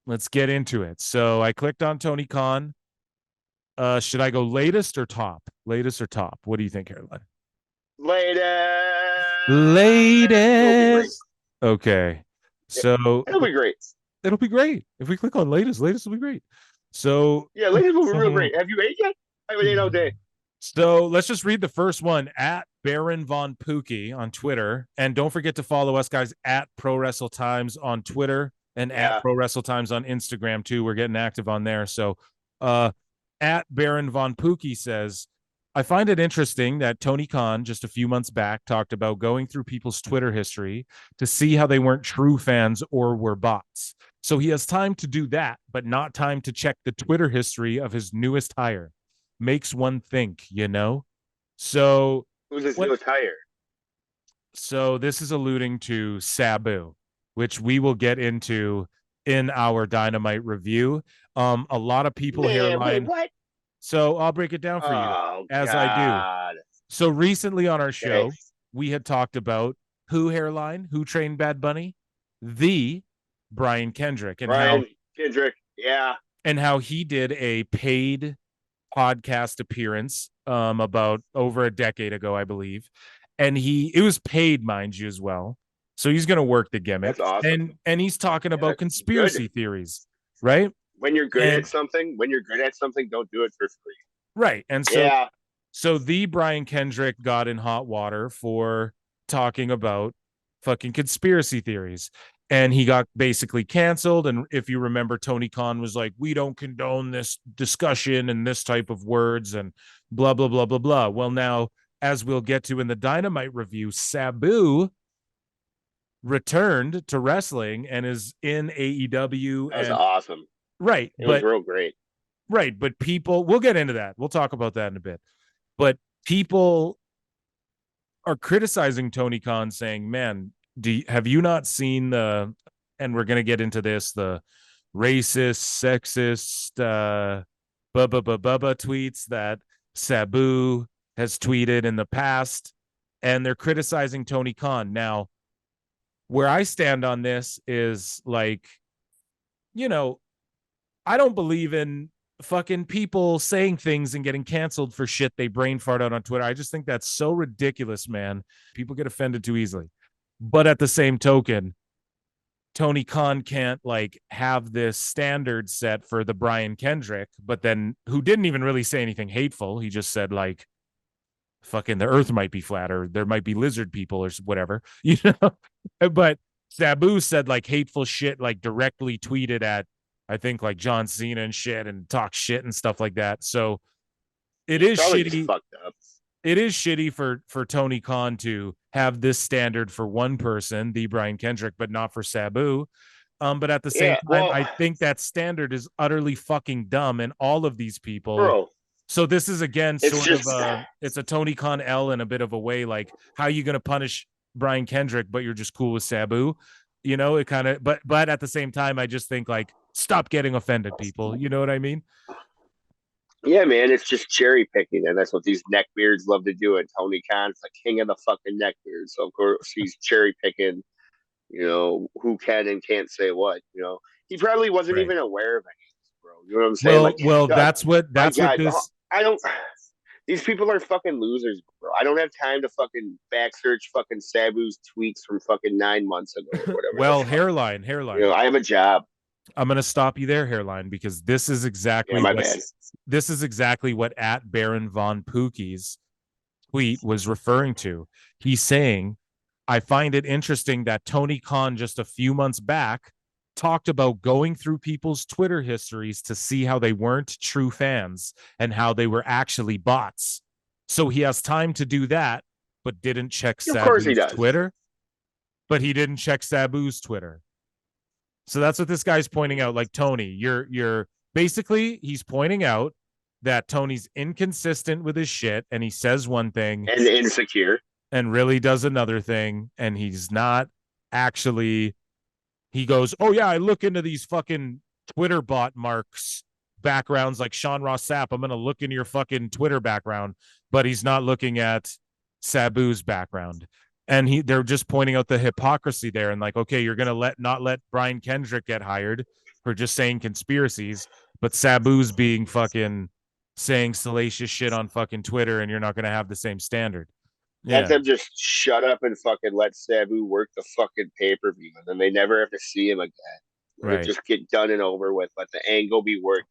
Let's get into it. So I clicked on Tony Khan. Should I go latest or top? Latest or top? What do you think, Hairline? Later. It'll be great. Latest. Okay. It- So It'll be great. it'll be great. If we click on latest, latest will be great. So Yeah, later will be real great. Have you ate yet? I haven't ate all day. So let's just read the first one at Baron Von Pookie on Twitter. And don't forget to follow us, guys, at Pro Wrestle Times on Twitter and at Yeah. Pro Wrestle Times on Instagram, too. We're getting active on there. So at Baron Von Pookie says, I find it interesting that Tony Khan just a few months back talked about going through people's Twitter history to see how they weren't true fans or were bots. So he has time to do that, but not time to check the Twitter history of his newest hire. Makes one think, you know? So Who's his what newest hire? so this is alluding to Sabu, which we will get into in our Dynamite review. A lot of people Man, wait, hairline. what? So I'll break it down for you Oh as I do. God. So recently on our Okay. show, we had talked about who hairline, who trained Bad Bunny, the Brian Kendrick, Brian Kendrick. Yeah. and how he did a paid podcast appearance about over a decade ago, I believe. And it was paid, mind you, as well. So he's going to work the That's gimmick. awesome. And he's talking Yeah, about conspiracy good. theories, right? When you're good And at something, don't do it for free. right. And Yeah. so the Brian Kendrick got in hot water for talking about fucking conspiracy theories. And he got basically canceled. And if you remember, Tony Khan was like, we don't condone this discussion and this type of words and blah, blah, blah, blah, blah. Well, now, as we'll get to in the Dynamite review, Sabu returned to wrestling and is in AEW. That was And awesome. right. It was real great. Right. But people, we'll get into that. We'll talk about that in a bit. But people are criticizing Tony Khan, saying, man, have you not seen and we're going to get into this, the racist, sexist, bubba tweets that Sabu has tweeted in the past, and they're criticizing Tony Khan. Now, where I stand on this is like, you know, I don't believe in fucking people saying things and getting canceled for shit they brain fart out on Twitter. I just think that's so ridiculous, man. People get offended too easily. But at the same token, Tony Khan can't like have this standard set for the Brian Kendrick, but then who didn't even really say anything hateful. He just said like fucking the earth might be flat or there might be lizard people or whatever, you know. But Sabu said like hateful shit, like directly tweeted at I think like John Cena and shit and talk shit and stuff like that. So it is shitty. Fucked up. It is shitty for Tony Khan to have this standard for one person, the Brian Kendrick, but not for Sabu. But at the same time, I think that standard is utterly fucking dumb, and all of these people. Bro. So this is again It's sort just, of it's a Tony Khan L in a bit of a way. Like, how are you going to punish Brian Kendrick, but you're just cool with Sabu? You know, it kind of. But at the same time, I just think like, stop getting offended, people. You know what I mean? yeah, man, it's just cherry picking, and that's what these neckbeards love to do. And Tony Khan's the king of the fucking neckbeards, so of course he's cherry picking. Who can and can't say what. He probably wasn't Right. even aware of any of this, bro. You know what I'm saying? Well, God, that's what this. I don't. These people are fucking losers, bro. I don't have time to fucking back search fucking Sabu's tweets from fucking 9 months ago or whatever. Well, hairline. I have a job. I'm going to stop you there, hairline, because this is exactly my bad. This is exactly what at Baron Von Pookie's tweet was referring to. He's saying, I find it interesting that Tony Khan just a few months back talked about going through people's Twitter histories to see how they weren't true fans and how they were actually bots. So he has time to do that, but didn't check Sabu's Twitter. But he didn't check Sabu's Twitter. So that's what this guy's pointing out. Like, Tony, you're basically, he's pointing out that Tony's inconsistent with his shit, and he says one thing and insecure and really does another thing, and he's not actually. He goes, oh yeah, I look into these fucking Twitter bot marks backgrounds like Sean Ross Sapp. I'm gonna look into your fucking Twitter background, but he's not looking at Sabu's background. And they're just pointing out the hypocrisy there, and like, okay, you're gonna not let Brian Kendrick get hired, for just saying conspiracies, but Sabu's being fucking saying salacious shit on fucking Twitter, and you're not going to have the same standard. Let Yeah, them just shut up and fucking let Sabu work the fucking pay-per-view, and then they never have to see him again. Let it right. just get done and over with. Let the angle be worked